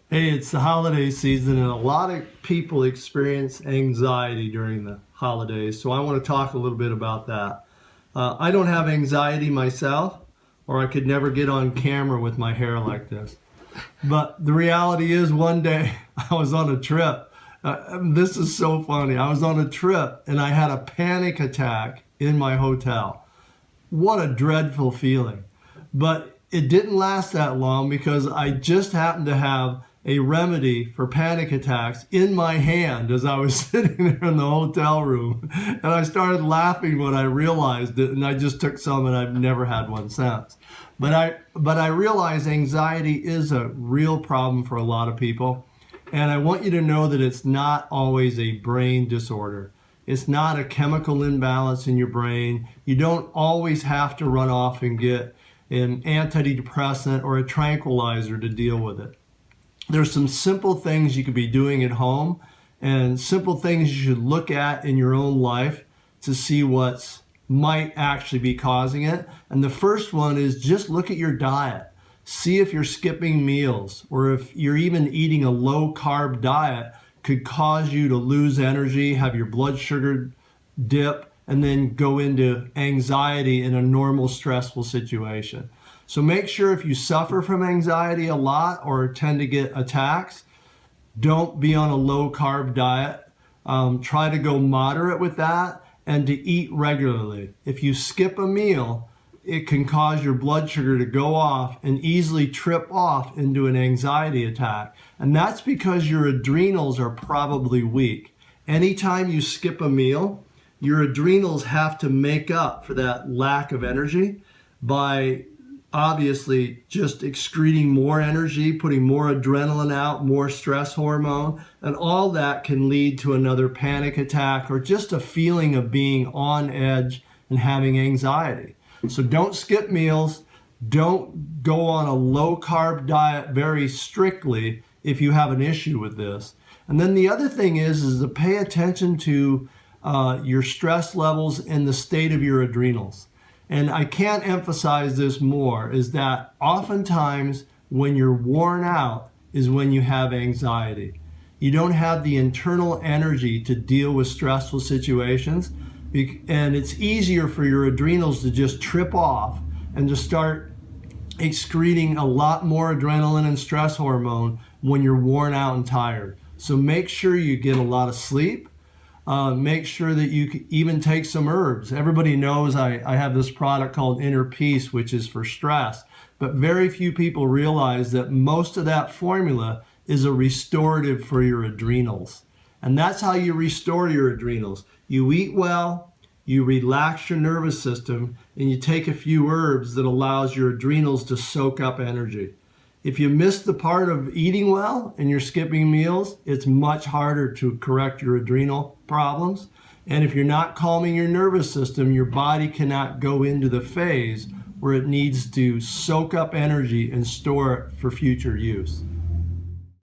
Hey, it's the holiday season, and a lot of people experience anxiety during the holidays. So I want to talk a little bit about that. I don't have anxiety myself, or I could never get on camera with my hair like this. But the reality is, one day I was on a trip. This is so funny. I was on a trip, and I had a panic attack in my hotel. What a dreadful feeling. But it didn't last that long because I just happened to have a remedy for panic attacks in my hand as I was sitting there in the hotel room. And I started laughing when I realized it, and I just took some, and I've never had one since. But I realize anxiety is a real problem for a lot of people. And I want you to know that it's not always a brain disorder. It's not a chemical imbalance in your brain. You don't always have to run off and get an antidepressant or a tranquilizer to deal with it. There's some simple things you could be doing at home and simple things you should look at in your own life to see what might actually be causing it. And the first one is just look at your diet. See if you're skipping meals, or if you're even eating a low carb diet could cause you to lose energy, have your blood sugar dip, and then go into anxiety in a normal stressful situation. So make sure if you suffer from anxiety a lot or tend to get attacks, don't be on a low carb diet. Try to go moderate with that and to eat regularly. If you skip a meal, it can cause your blood sugar to go off and easily trip off into an anxiety attack. And that's because your adrenals are probably weak. Anytime you skip a meal, your adrenals have to make up for that lack of energy by obviously just excreting more energy, putting more adrenaline out, more stress hormone, and all that can lead to another panic attack or just a feeling of being on edge and having anxiety. So don't skip meals. Don't go on a low carb diet very strictly if you have an issue with this. And then the other thing is to pay attention to your stress levels and the state of your adrenals. And I can't emphasize this more, is that oftentimes when you're worn out is when you have anxiety. You don't have the internal energy to deal with stressful situations, and it's easier for your adrenals to just trip off and to start excreting a lot more adrenaline and stress hormone when you're worn out and tired. So make sure you get a lot of sleep. Make sure that you even take some herbs. Everybody knows I have this product called Inner Peace, which is for stress, but very few people realize that most of that formula is a restorative for your adrenals. And that's how you restore your adrenals. You eat well, you relax your nervous system, and you take a few herbs that allows your adrenals to soak up energy. If you miss the part of eating well and you're skipping meals, it's much harder to correct your adrenal problems. And if you're not calming your nervous system, your body cannot go into the phase where it needs to soak up energy and store it for future use.